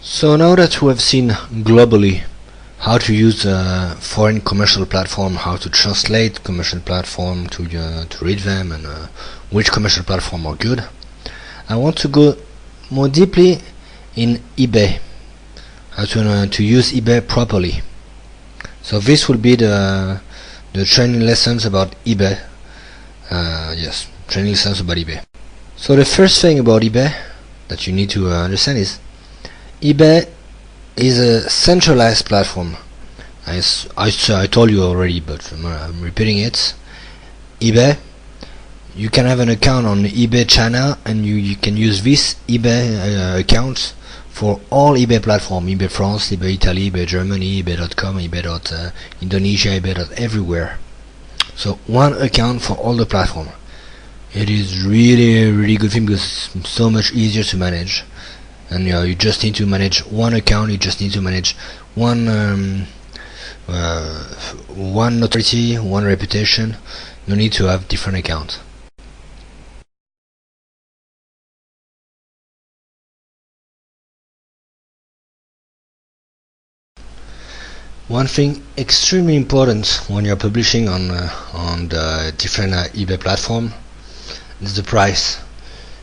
So now that we have seen globally how to use a foreign commercial platform, how to translate commercial platform to read them, and which commercial platform are good, I want to go more deeply in eBay, how to use eBay properly. So this will be the training lessons about eBay. Yes, training lessons about eBay. So the first thing about eBay that you need to understand is eBay is a centralized platform. As I told you already, but I'm repeating it. eBay, you can have an account on the eBay channel, and you can use this eBay account for all eBay platform: eBay France, eBay Italy, eBay Germany, eBay.com, eBay Indonesia, eBay everywhere. So one account for all the platform. It is really good thing because it's so much easier to manage. And you just need to manage one account. You just need to manage one notoriety, one reputation. No need to have different accounts. One thing extremely important when you're publishing on the different eBay platform is the price.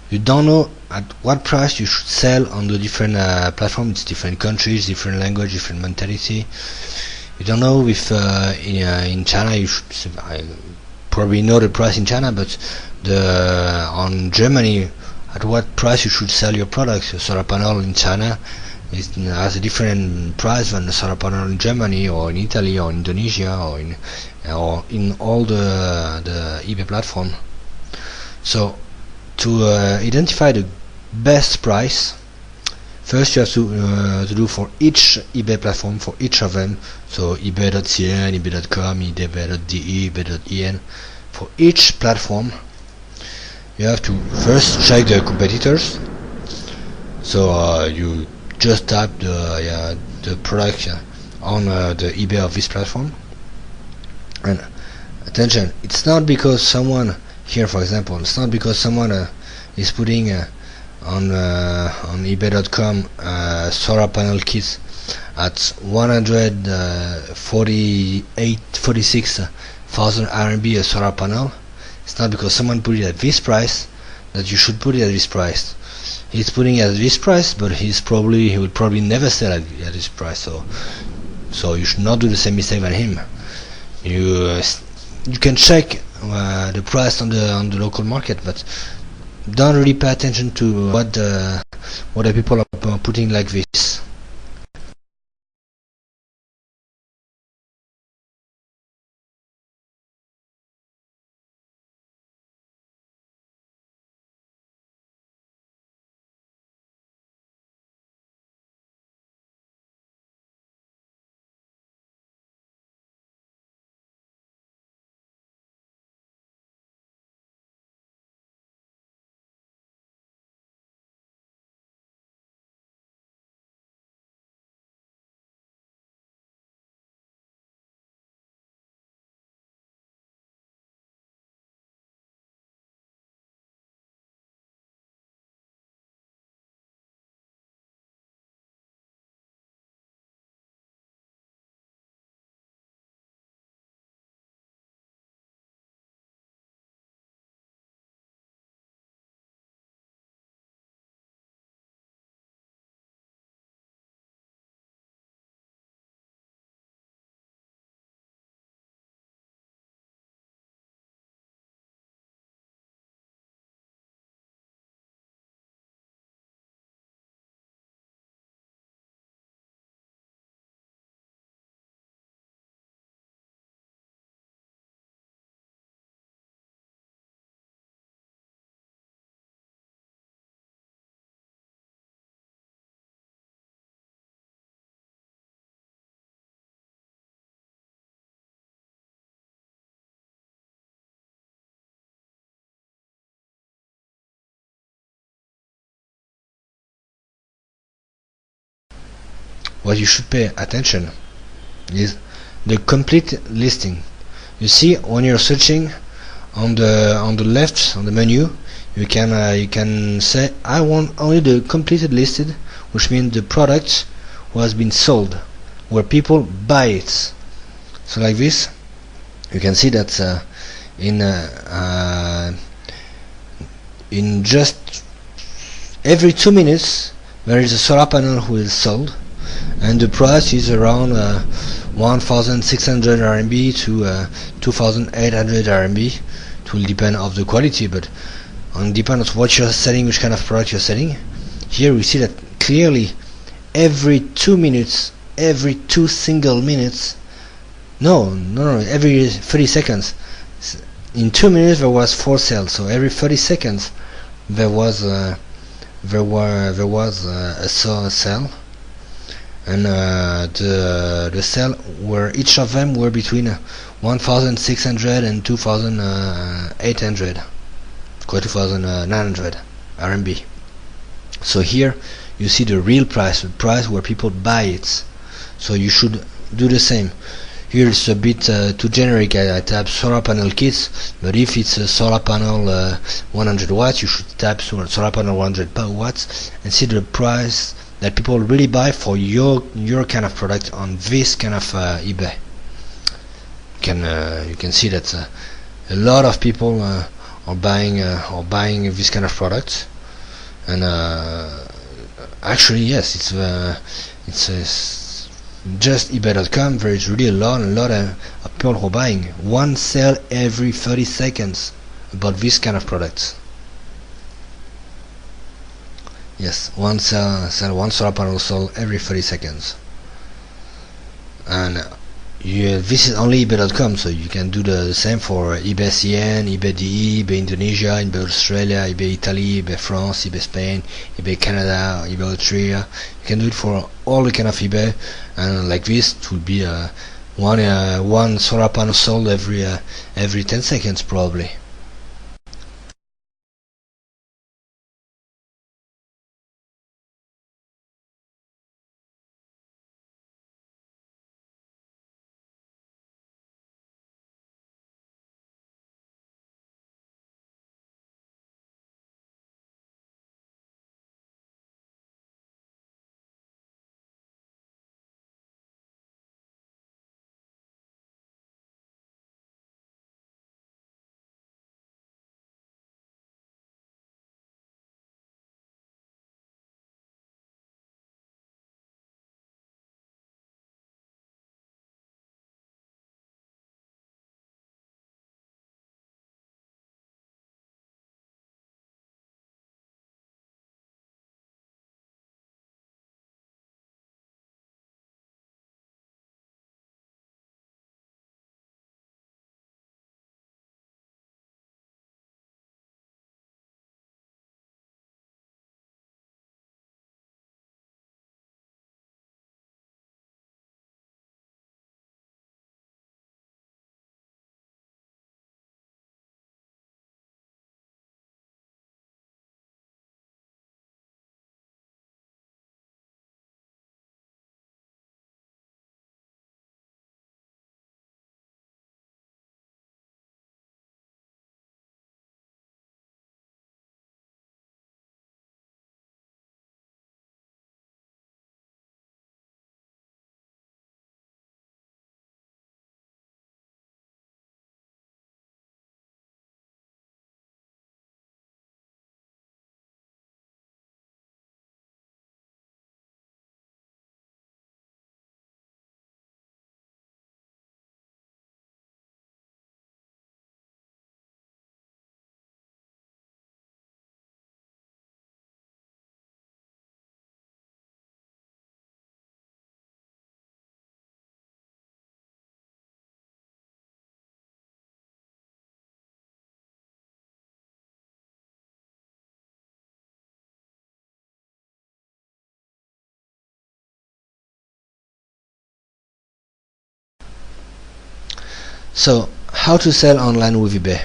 You don't know at what price you should sell on the different platforms. It's different countries, different language, different mentality. You don't know if in China you should probably know the price in China, but on Germany, at what price you should sell your products. Your solar panel in China has a different price than the solar panel in Germany or in Italy or Indonesia or in all the eBay platform. So to identify the best price, first you have to do for each eBay platform, for each of them. So ebay.cn, ebay.com, ebay.de, ebay.en. For each platform you have to first check the competitors. So you just type the product on the eBay of this platform. And attention, it's not because someone here, for example, it's not because someone is putting on ebay.com solar panel kits at 146,000 RMB a solar panel. It's not because someone put it at this price that you should put it at this price. He's putting it at this price, but he will probably never sell at this price. So you should not do the same mistake than him. You can check the price on the local market, but don't really pay attention to what the people are putting like this. What you should pay attention is the complete listing. You see, when you're searching on the left on the menu, you can say I want only the completed listed which means the product was been sold, where people buy it. So like this, you can see that in just every 2 minutes there is a solar panel who is sold, and the price is around 1,600 RMB to 2,800 RMB. It will depend of the quality, but depend on what you're selling, which kind of product you're selling. Here we see that clearly every 2 minutes, every 2 single minutes, every 30 seconds. In 2 minutes there was 4 sales, so every 30 seconds there was a sale, and the sale were, each of them were between 1,600 and 2,800, 2,900 RMB. So here you see the real price, the price where people buy it. So you should do the same. Here it's a bit too generic. I type solar panel kits, but if it's a solar panel 100 watts, you should type solar panel 100 watts and see the price that people really buy for your kind of product on this kind of eBay. You can see that a lot of people are buying this kind of product, and actually yes, it's just eBay.com. there is really a lot of people who are buying one sale every 30 seconds about this kind of products. Yes, one solar panel sold every 30 seconds. And this is only eBay.com, so you can do the same for eBay CN, eBay DE, eBay Indonesia, eBay Australia, eBay Italy, eBay France, eBay Spain, eBay Canada, eBay Austria. You can do it for all the kind of eBay, and like this it will be one solar panel sold every 10 seconds probably. So, how to sell online with eBay.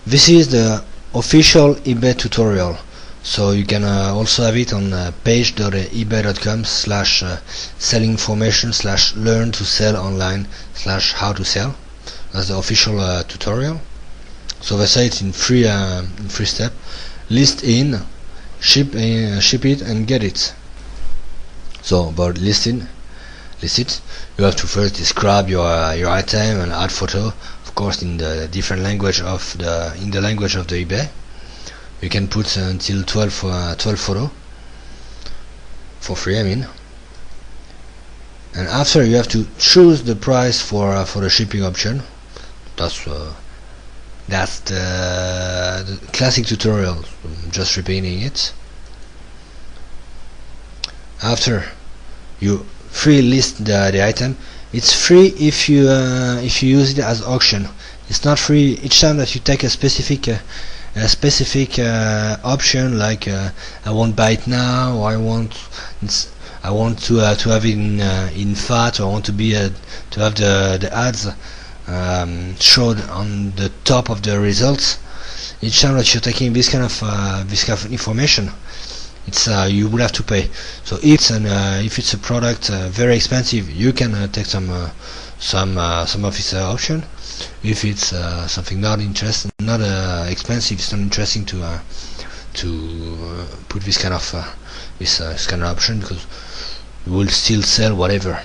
This is the official eBay tutorial. So you can also have it on page.ebay.com/selling information/learn to sell online/how to sell. That's the official tutorial. So they say it's in three steps: list in, ship it, and get it. So about listing, list it. You have to first describe your item and add photo, of course, in the different language of the language of the eBay. You can put until 12 photo for free, I mean. And after, you have to choose the price for the shipping option. That's the classic tutorial. I'm just repeating it. After, you free list the item. It's free if you use it as auction. It's not free each time that you take a specific option, like I won't buy it now, or I want to have it in fat, or I want to have the ads showed on the top of the results. Each time that you're taking this kind of information, it's you will have to pay. So if it's a product very expensive, you can take some of its option. If it's something not expensive, it's not interesting to put this kind of option, because you will still sell whatever.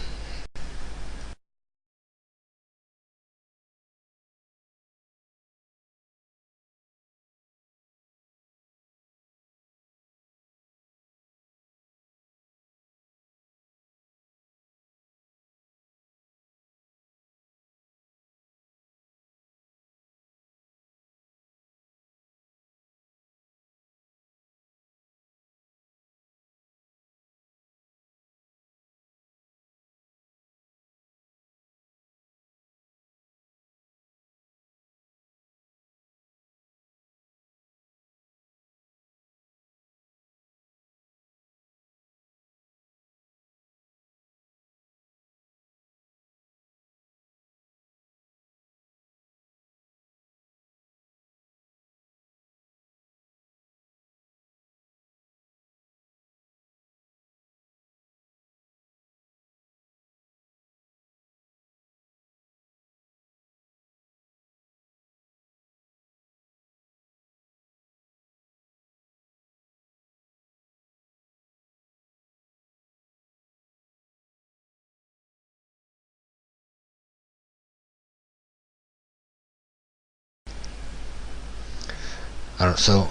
So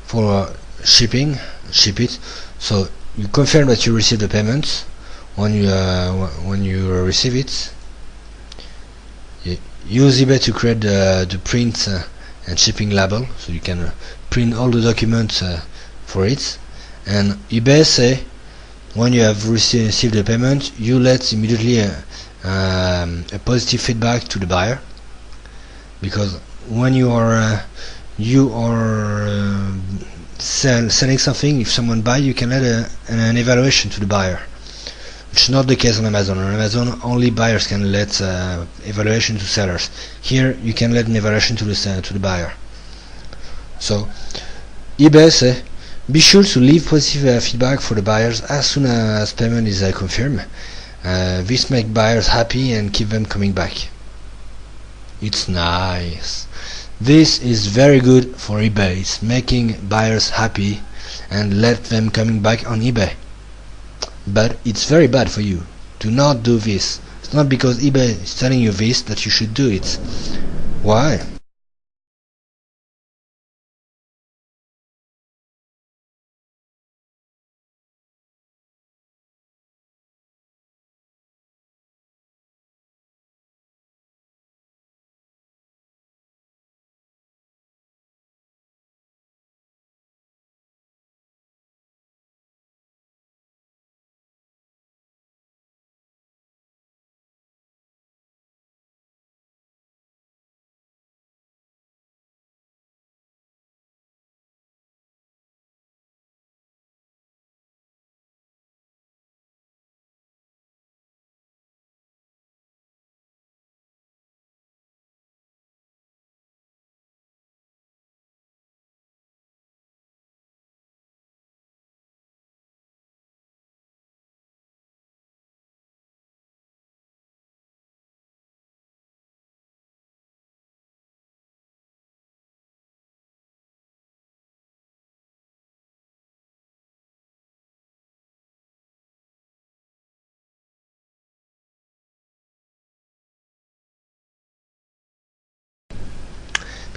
for ship it. So you confirm that you receive the payments. When you receive it, you use eBay to create the print and shipping label, so you can print all the documents for it. And eBay say, when you have received the payment, you let immediately a positive feedback to the buyer, because when you are selling something, if someone buys, you can let an evaluation to the buyer, which is not the case on Amazon. On Amazon, only buyers can let evaluation to sellers. Here, you can let an evaluation to the buyer. So eBay say, be sure to leave positive feedback for the buyers as soon as payment is confirmed. This makes buyers happy and keep them coming back. It's nice. This is very good for eBay. It's making buyers happy and let them coming back on eBay. But it's very bad for you. Do not do this. It's not because eBay is telling you this that you should do it. Why?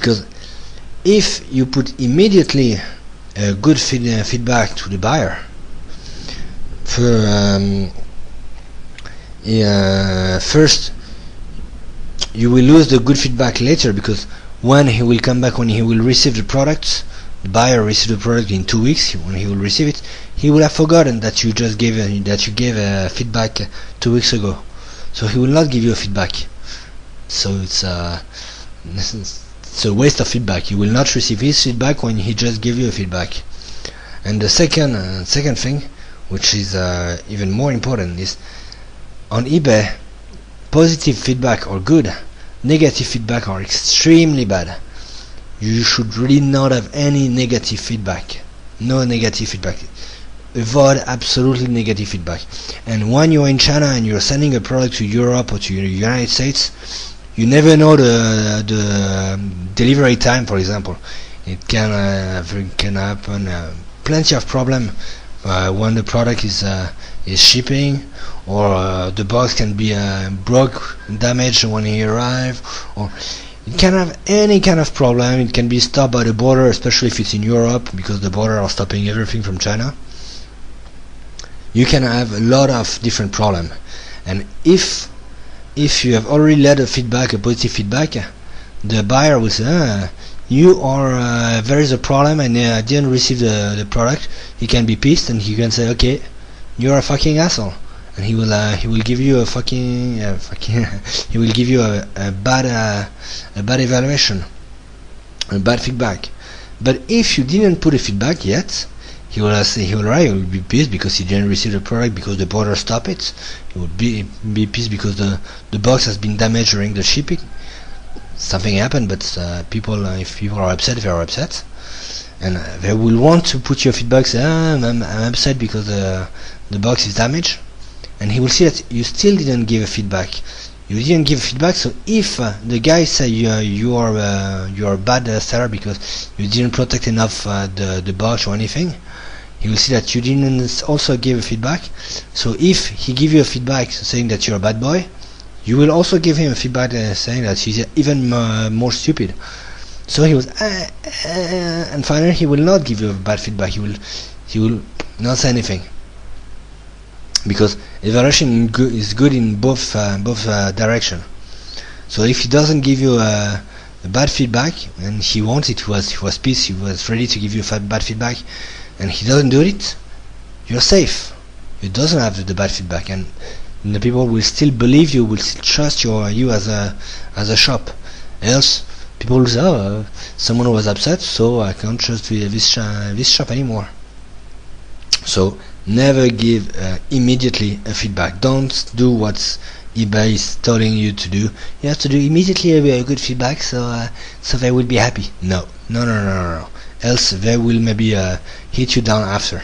because if you put immediately a good feedback to the buyer, first you will lose the good feedback later, because when he will come back, when he will receive the product, the buyer receive the product in 2 weeks, when he will receive it, he will have forgotten that you just gave a feedback 2 weeks ago, so he will not give you a feedback. So it's a waste of feedback. You will not receive his feedback when he just gave you a feedback. And the second thing, which is even more important, is on eBay, positive feedback are good, negative feedback are extremely bad. You should really not have any negative feedback. No negative feedback. Avoid absolutely negative feedback. And when you're in China and you're sending a product to Europe or to the United States, you never know the delivery time, for example. It can happen plenty of problem when the product is shipping, or the box can be broke, damaged when it arrives, or it can have any kind of problem. It can be stopped by the border, especially if it's in Europe, because the border are stopping everything from China. You can have a lot of different problem, and if you have already led a positive feedback, the buyer will say, there is a problem and I didn't receive the product. He can be pissed, and he can say, okay, you're a fucking asshole, and he will give you a he will give you a bad evaluation, a bad feedback. But if you didn't put a feedback yet, he will be pissed because he didn't receive the product, because the border stopped it. He would be pissed because the box has been damaged during the shipping. Something happened, but if people are upset, they are upset, and they will want to put your feedback, say, I'm upset because the box is damaged, and he will see that you still didn't give a feedback. You didn't give feedback. So if the guy say you are a bad seller because you didn't protect enough the box or anything, he will see that you didn't also give a feedback. So if he give you a feedback saying that you're a bad boy, you will also give him a feedback saying that he's even more stupid. So he was and finally he will not give you a bad feedback. He will not say anything, because evaluation is good in both direction. So if he doesn't give you a bad feedback, and he was pissed, he was ready to give you bad feedback, and he doesn't do it, you're safe. You doesn't have the bad feedback, and the people will still believe you, will still trust you as a shop. Else people will say, someone was upset, so I can't trust this shop anymore. So never give immediately a feedback. Don't do what eBay is telling you to do. You have to do immediately a good feedback, so they will be happy. No. Else they will maybe hit you down after.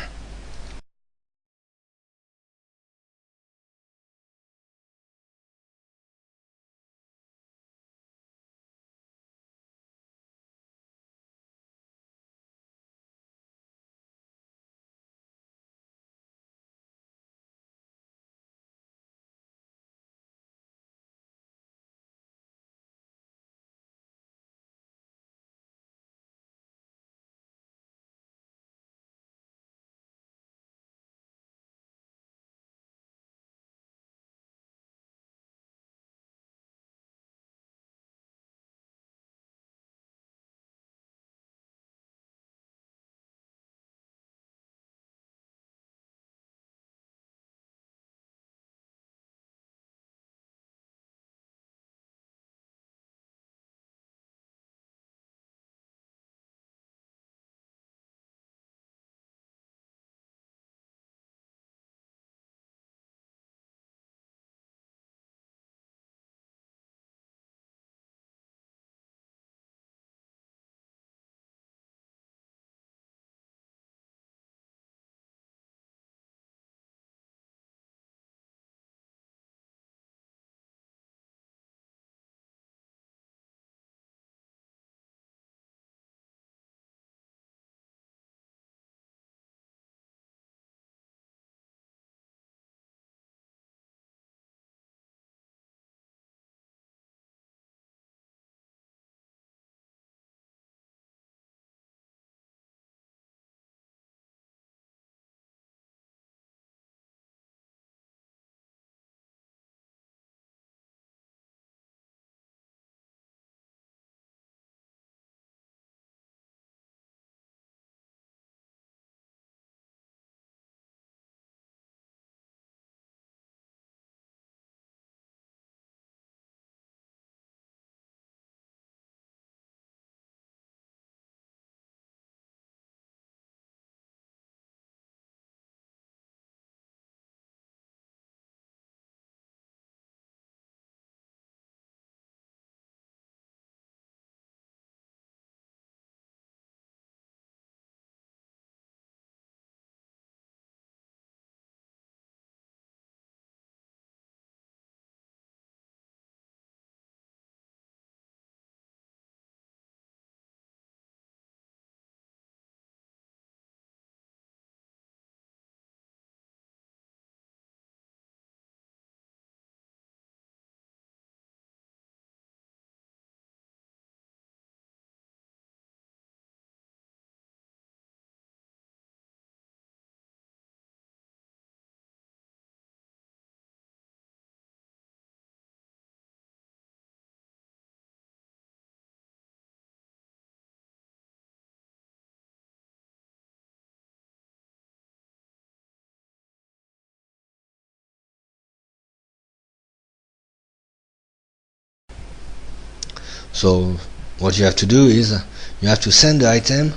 So what you have to do is you have to send the item,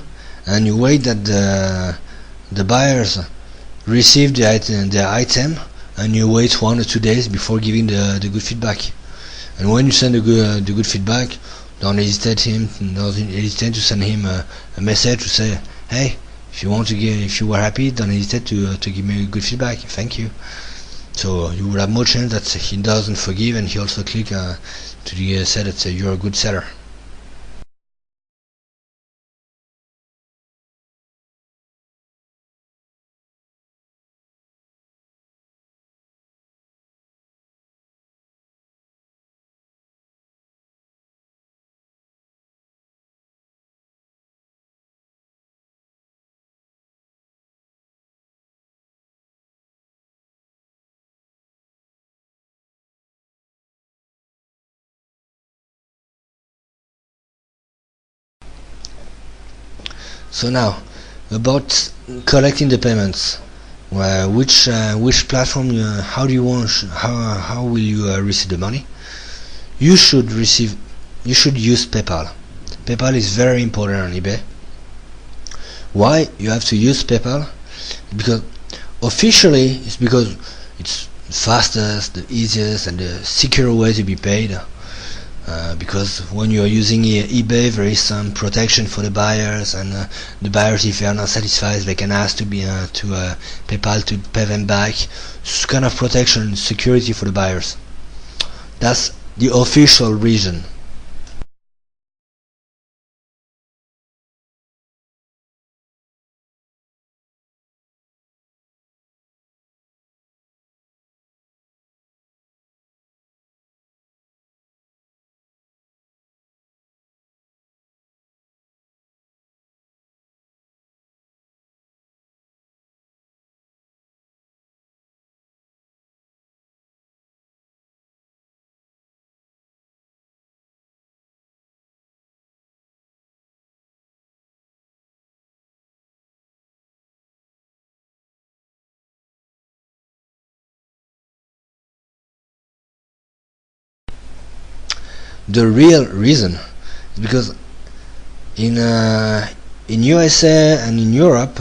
and you wait that the buyers receive the item, and you wait 1 or 2 days before giving the good feedback. And when you send the good feedback, don't hesitate to send him a message to say, hey, if you were happy, don't hesitate to give me a good feedback. Thank you. So you will have more chance that he doesn't forgive, and he also click to say that you're a good seller. So now, about collecting the payments, which platform, how will you receive the money? You should use PayPal. PayPal is very important on eBay. Why you have to use PayPal? Because officially it's because it's fastest, the easiest, and the secure way to be paid. Because when you are using eBay, there is some protection for the buyers, and the buyers, if they are not satisfied, they can ask to PayPal to pay them back. It's kind of protection, security for the buyers. That's the official reason. The real reason is because in USA and in Europe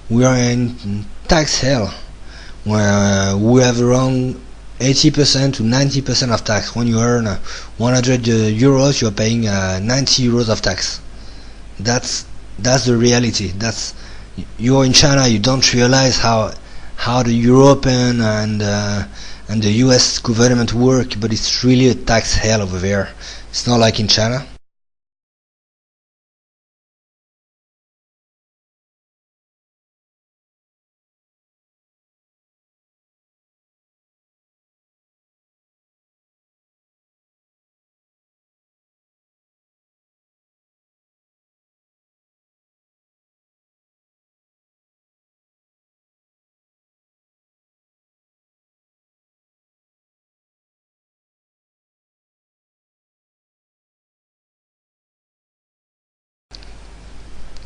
we are in tax hell, where we have around 80% to 90% of tax. When you earn 100 euros, you are paying 90 euros of tax. That's the reality. You are in China, you don't realize how the European and the US government work, but it's really a tax hell over there. It's not like in China.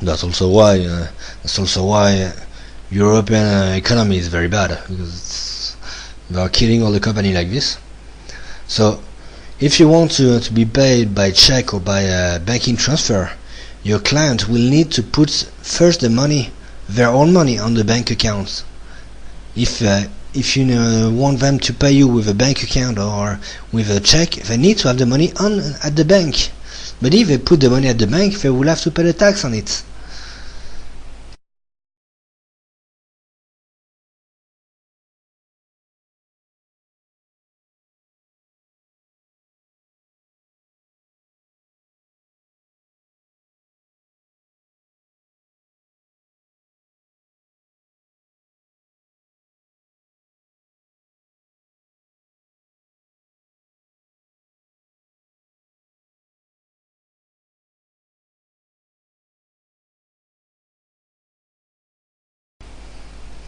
That's also why European economy is very bad, because they are killing all the company like this. So if you want to be paid by check or by banking transfer, your client will need to put first their own money on the bank account. If you want them to pay you with a bank account or with a check, they need to have the money at the bank. But if they put the money at the bank, they will have to pay the tax on it.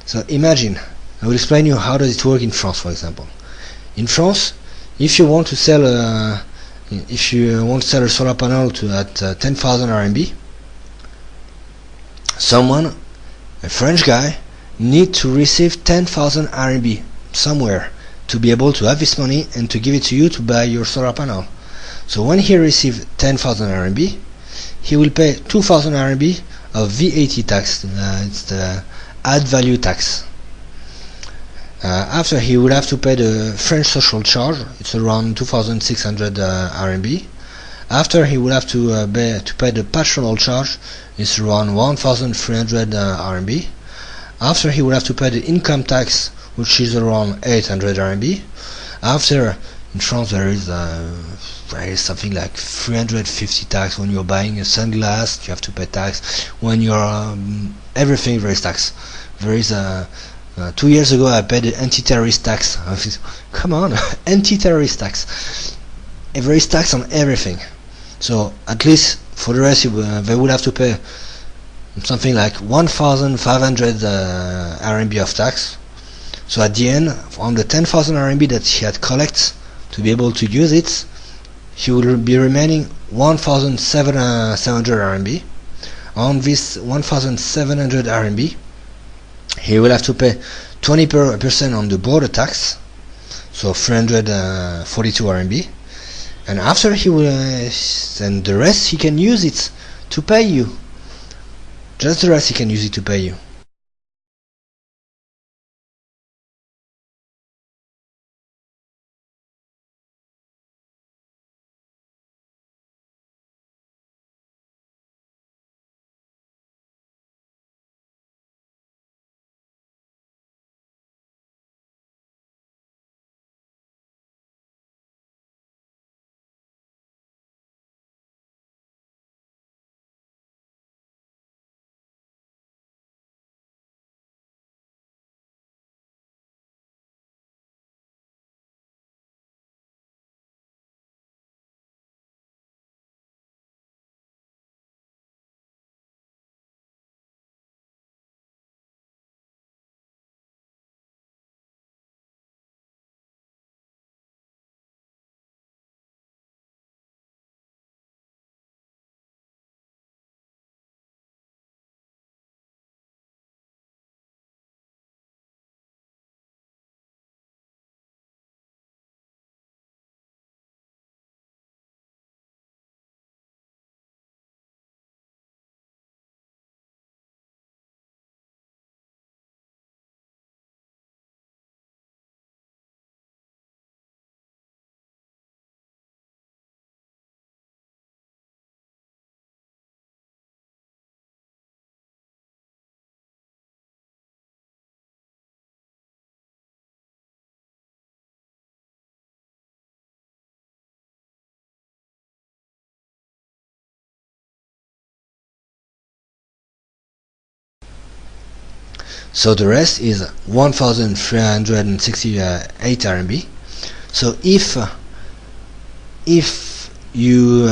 So imagine, I will explain you how does it work in France, for example. In France, if you want to sell a solar panel at 10,000 RMB, a French guy, need to receive 10,000 RMB somewhere to be able to have this money and to give it to you to buy your solar panel. So when he receives 10,000 RMB, he will pay 2,000 RMB of VAT tax. It's the add value tax. After, he will have to pay the French social charge. It's around 2,600 RMB. After, he will have to pay the patronal charge. It's around 1,300 RMB. After, he will have to pay the income tax, which is around 800 RMB. After, in France, there is something like 350 tax. When you're buying a sunglass, you have to pay tax. When you're everything, there is tax. There is 2 years ago, I paid the anti-terrorist tax. Come on, anti-terrorist tax. There is tax on everything. So at least for the rest, they would have to pay something like 1,500 RMB of tax. So at the end, on the 10,000 RMB that he had collected to be able to use it, he will be remaining 1,700 RMB. On this 1,700 RMB, he will have to pay 20% on the border tax, so 342 RMB. And after, he will, and the rest he can use it to pay you. Just the rest he can use it to pay you. So the rest is 1,368 RMB. So if you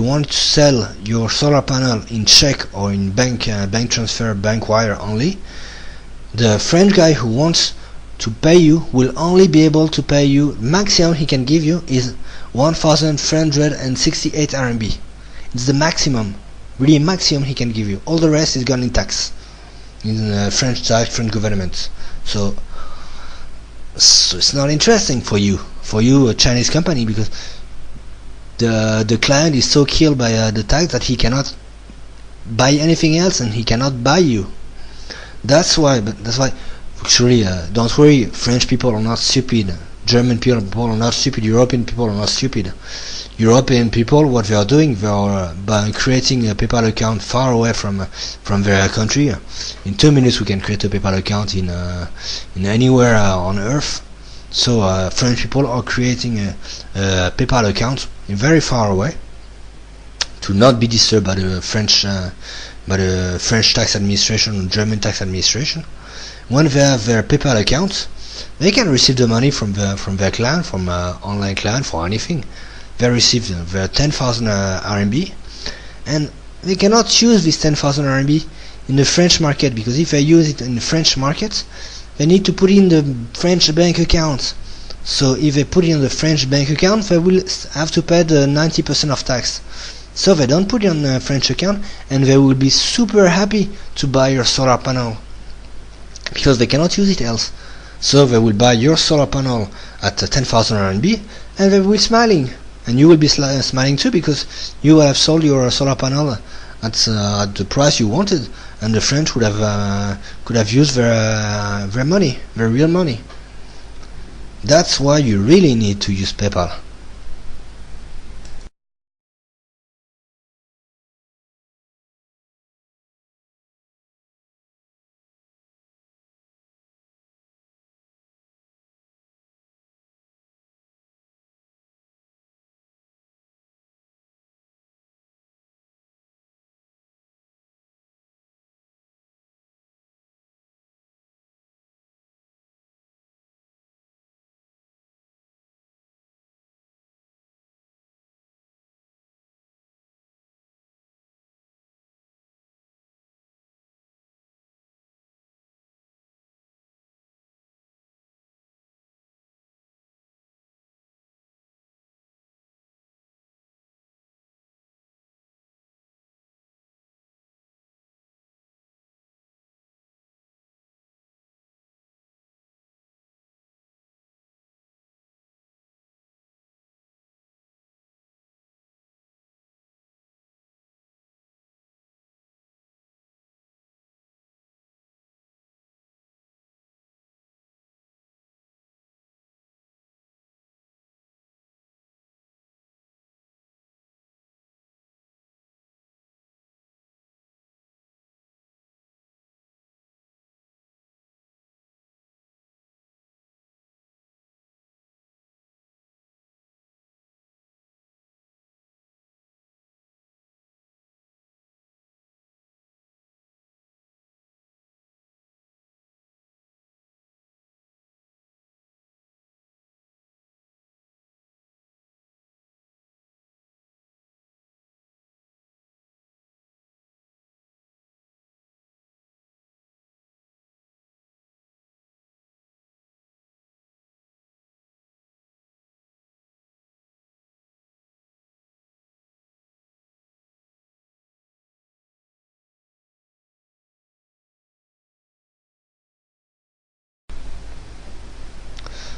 want to sell your solar panel in check or in bank transfer, bank wire only, the French guy who wants to pay you will only be able to pay you, maximum he can give you is 1,368 RMB. It's the maximum, really maximum he can give you. All the rest is gone in tax, in French tax, French government. So it's not interesting for you, a Chinese company, because the client is so killed by the tax that he cannot buy anything else, and he cannot buy you. That's why actually, don't worry, French people are not stupid, German people are not stupid, European people are not stupid. European people, what they are doing, they are by creating a PayPal account far away from their country. In 2 minutes we can create a PayPal account in anywhere on earth. So French people are creating a PayPal account very far away to not be disturbed by the French tax administration or German tax administration. When they have their PayPal account, they can receive the money from their client, from online client, for anything. They receive their 10,000 RMB, and they cannot use this 10,000 RMB in the French market, because if they use it in the French market, they need to put in the French bank account. So if they put it in the French bank account, they will have to pay the 90% of tax. So they don't put it on the French account, and they will be super happy to buy your solar panel, because they cannot use it else. So they will buy your solar panel at 10,000 RMB, and they will be smiling. and you will be smiling too, because you have sold your solar panel at the price you wanted, and the French would have could have used their money, their real money. That's why you really need to use PayPal.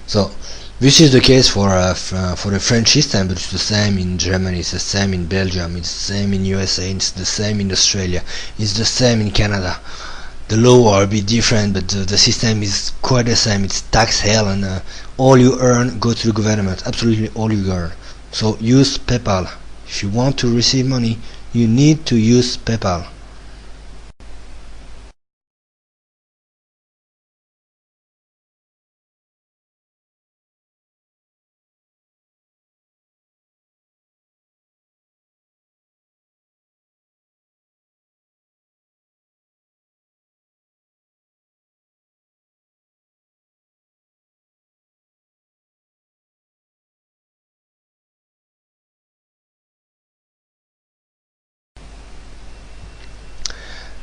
So this is the case for the French system, but it's the same in Germany, it's the same in Belgium, it's the same in USA, it's the same in Australia, it's the same in Canada. The law are a bit different, but the system is quite the same. It's tax hell, and all you earn go to the government, absolutely all you earn. So use PayPal. If you want to receive money, you need to use PayPal.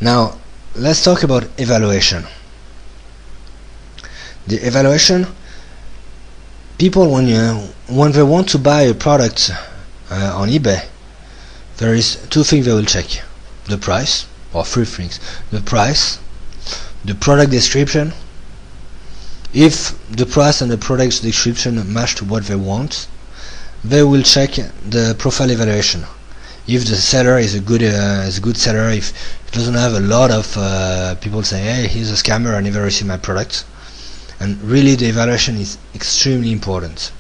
Now, let's talk about evaluation. The evaluation, people when they want to buy a product on eBay, there is two things they will check: the price, or three things: the price, the product description. If the price and the product description match to what they want, they will check the profile evaluation. If the seller is a good seller, if it doesn't have a lot of people saying, hey, he's a scammer, I never received my product. And really the evaluation is extremely important.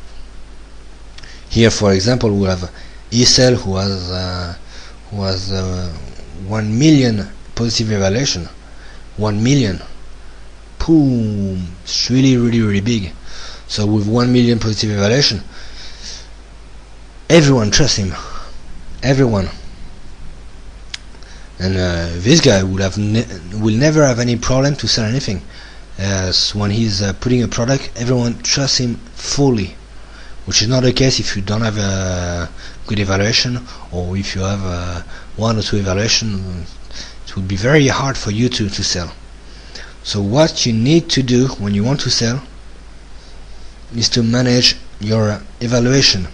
Here, for example, we have eSell who has 1 million positive evaluation. 1 million. Boom! It's really big. So with 1 million positive evaluation, everyone trusts him. Everyone. And this guy will never have any problem to sell anything. As when he's putting a product, everyone trusts him fully, which is not the case if you don't have a good evaluation, or if you have one or two evaluation. It would be very hard for you to sell. So what you need to do when you want to sell is to manage your evaluation,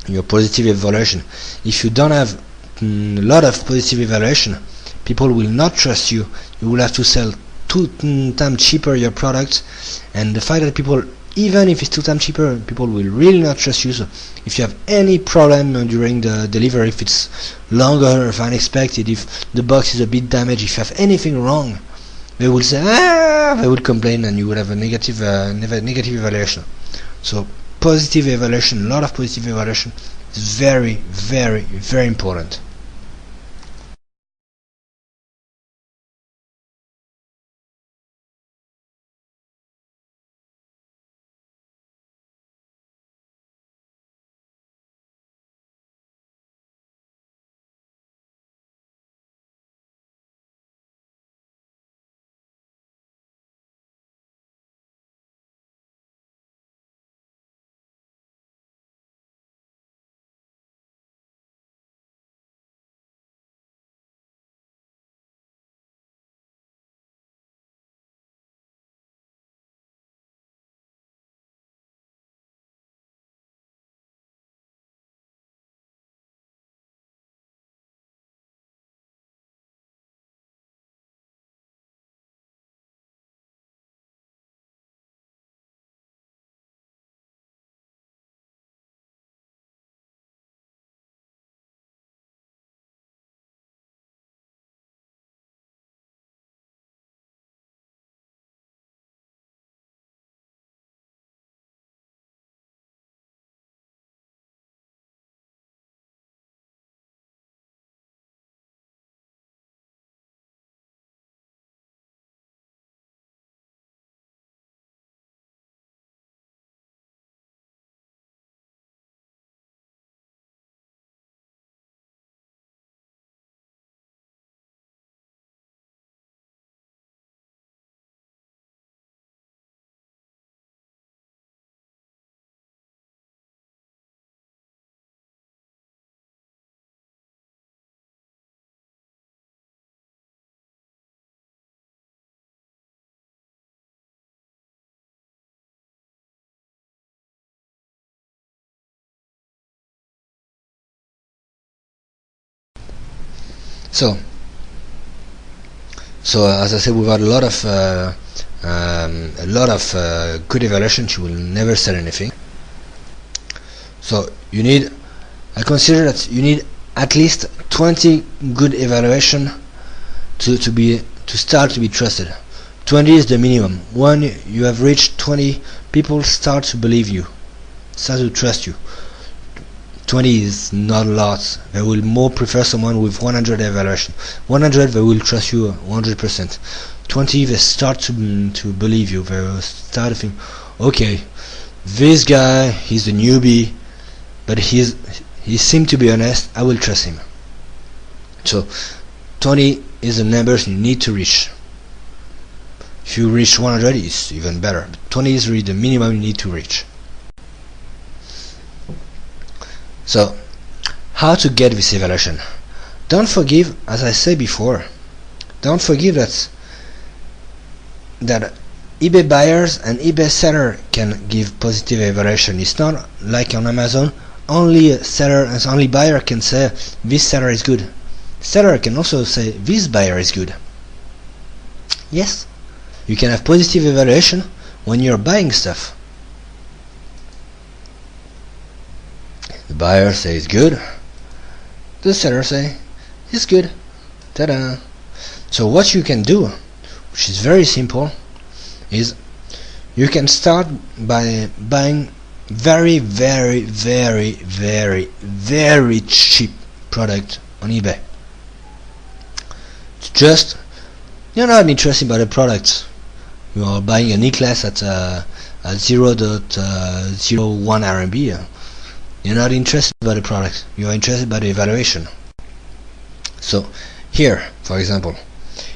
your positive evaluation. If you don't have a lot of positive evaluation, people will not trust you. You will have to sell 2 times cheaper your product, and the fact that people even if it's 2 times cheaper, people will really not trust you. So if you have any problem during the delivery, if it's longer than expected, if the box is a bit damaged, if you have anything wrong, they will say, they will complain, and you will have a negative evaluation. So positive evaluation, a lot of positive evaluation is very, very, very important. So as I said, without a lot of good evaluation, you will never sell anything. So I consider that you need at least 20 good evaluation to start to be trusted. 20 is the minimum. When you have reached 20, people start to believe you, start to trust you. 20 is not a lot. They will more prefer someone with 100 evaluation. 100, they will trust you 100%. 20, they start to believe you. They will start to think, okay, this guy, he's a newbie, but he seems to be honest, I will trust him. So 20 is the numbers you need to reach. If you reach 100, it's even better. But 20 is really the minimum you need to reach. So, how to get this evaluation? Don't forgive, as I said before, don't forgive that eBay buyers and eBay seller can give positive evaluation. It's not like on Amazon, only a seller and only buyer can say this seller is good. Seller can also say this buyer is good. Yes, you can have positive evaluation when you're buying stuff. The buyer says good, the seller say it's good. Ta-da! So what you can do, which is very simple, is you can start by buying very, very, very, very, very cheap product on eBay. Just, you're not interested by the product. You are buying an E-class at 0.01 RMB. You're not interested by the product. You are interested by the evaluation. So here, for example,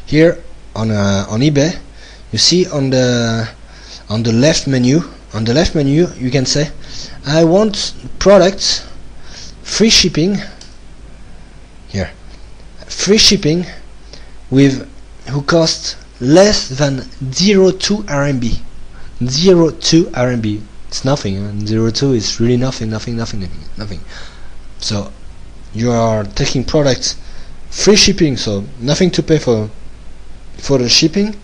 here on eBay, you see on the left menu. On the left menu, you can say, I want products, free shipping. Here, free shipping with who cost less than 0.2 RMB. 0.2 RMB. It's nothing. 0.2 is really nothing. So you are taking products free shipping, so nothing to pay for the shipping,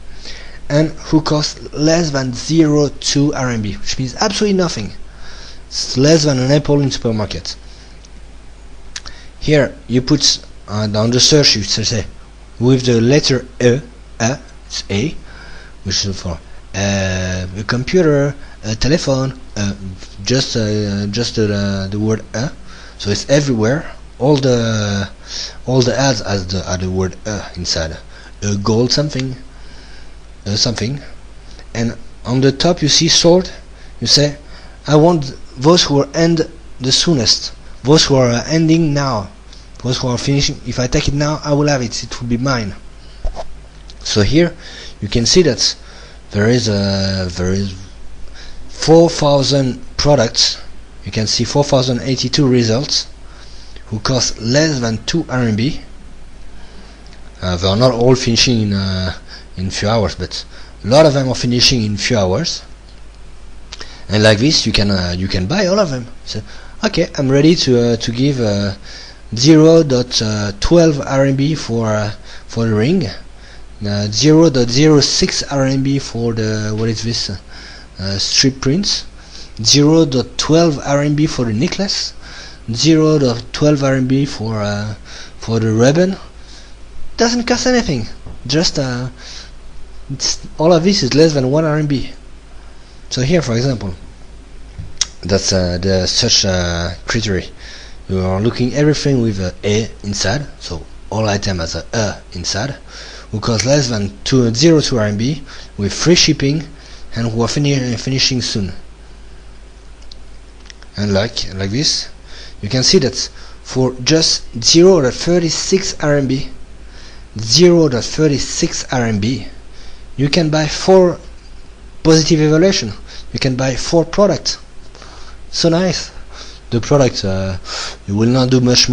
and who cost less than 0.2 RMB, which means absolutely nothing. It's less than an apple in supermarket. Here you put on the search, you say with the letter it's A, which is for a computer, a telephone, just the word so it's everywhere. All the ads has the word inside. Gold something, and on the top you see sold. You say, I want those who are end the soonest, those who are ending now, those who are finishing. If I take it now, I will have it. It will be mine. So here you can see that there is 4,000 products. You can see 4,082 results who cost less than 2 RMB. They are not all finishing in few hours, but a lot of them are finishing in few hours. And like this, you can buy all of them. So, okay, I'm ready to give 0.12 RMB for the ring, 0.06 RMB for the what is this strip prints, 0.12 RMB for the necklace, 0.12 RMB for the ribbon. Doesn't cost anything. Just all of this is less than 1 RMB. So here, for example, that's the search criteria. You are looking everything with a inside, so all item has a inside, who cost less than 0.2 RMB with free shipping and who are finishing soon. And like this, you can see that for just 0.36 RMB, 0.36 RMB, you can buy 4 positive evaluation. You can buy 4 products. So nice. The product, you will not do much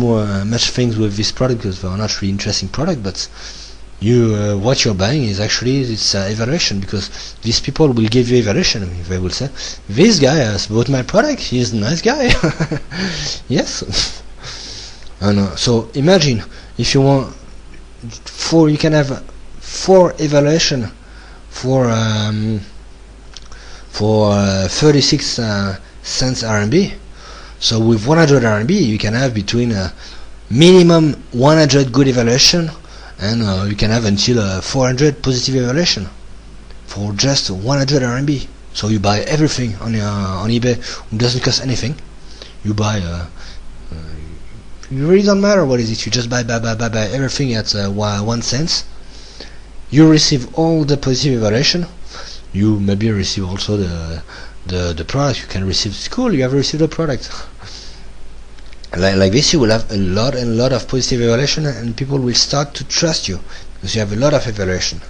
things with this product because they are not really interesting product, but what you're buying is actually this evaluation, because these people will give you evaluation. They will say, this guy has bought my product, he's a nice guy. Yes. And so imagine if you want you can have 4 evaluation for 36 cents RMB. So with 100 RMB you can have between minimum 100 good evaluation and you can have until 400 positive evaluation for just 100 RMB. So you buy everything on eBay. It doesn't cost anything. You buy you really don't matter what is it. You just buy everything at 1 cent. You receive all the positive evaluation. You maybe receive also the product. You can receive school. You have received the product. Like this, you will have a lot of positive evaluation, and people will start to trust you because you have a lot of evaluation.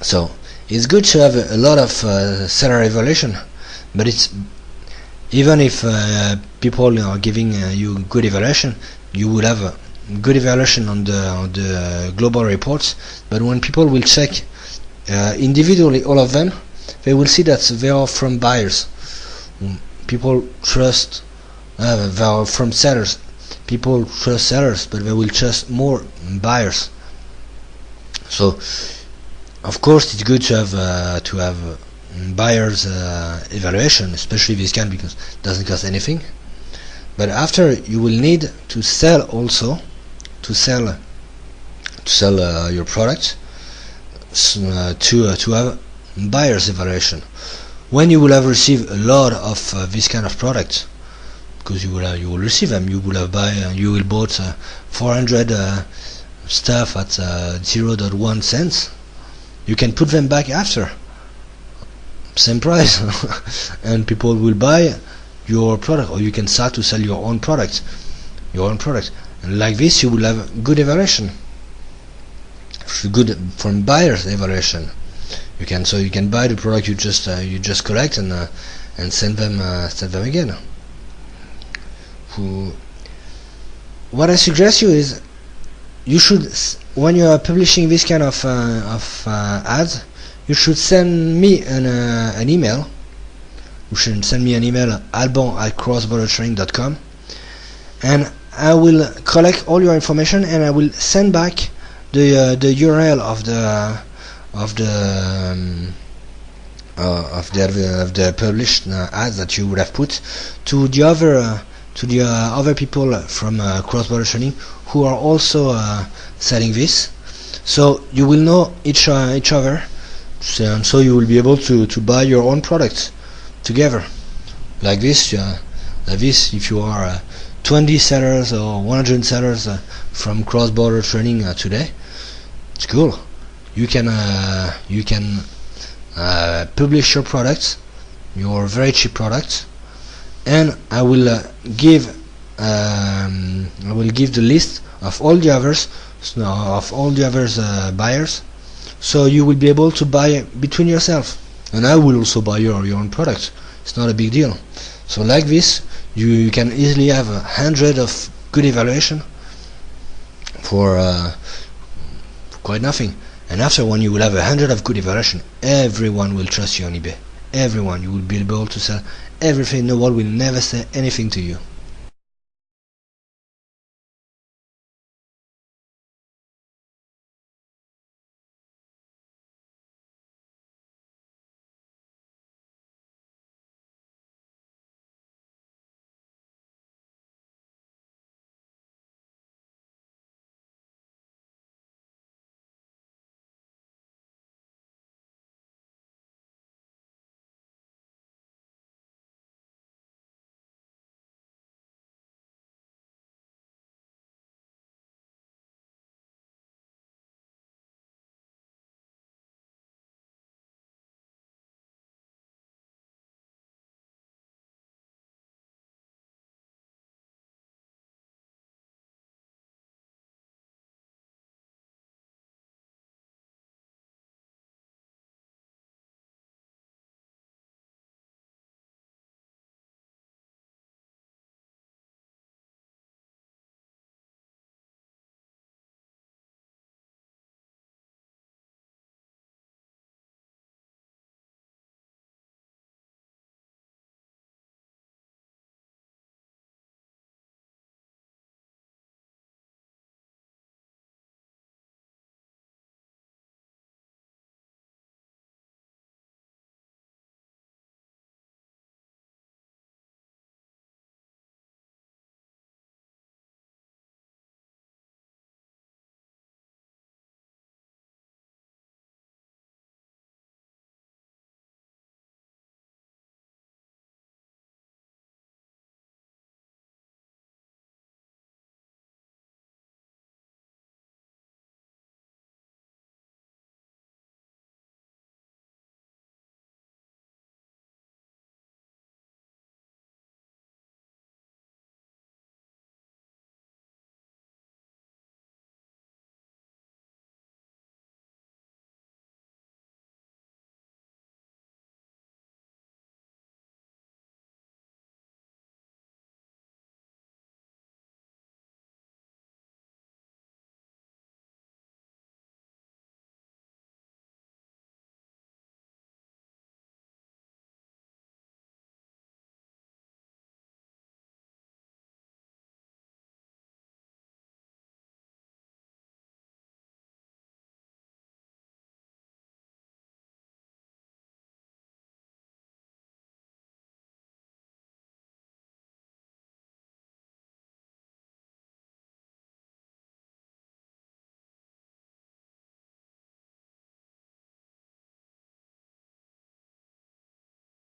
So it's good to have a lot of seller evaluation, but it's even if people are giving you good evaluation, you will have a good evaluation on the global reports, but when people will check individually all of them, they will see that they are from buyers. People trust they are from sellers. People trust sellers, but they will trust more buyers. So of course it's good to have buyers evaluation, especially this kind, because it doesn't cost anything. But after, you will need to sell also, to sell your product to have buyers evaluation. When you will have received a lot of this kind of product, because you will receive them, you will bought 400 stuff at 0.1 cents. You can put them back after same price and people will buy your product, or you can start to sell your own product, and like this you will have good evaluation, good from buyers evaluation. You can buy the product you just collect and send them again. What I suggest you is, you should, when you are publishing this kind of ads, you should send me an email. You should send me an email, alban@crossbordertraining.com, and I will collect all your information and I will send back the URL of the published ads that you would have put to the other people from cross-border training who are also selling this. So you will know each other, so you will be able to buy your own products together. Like this, if you are 20 sellers or 100 sellers from cross-border training today, it's cool. You can publish your products, your very cheap products, and I will give the list of all the others, buyers, so you will be able to buy between yourself, and I will also buy your own product. It's not a big deal. So like this, you can easily have 100 of good evaluation for quite nothing. And after, when you will have 100 of good evaluation, everyone will trust you on eBay. Everyone, you will be able to sell everything. No one will never say anything to you.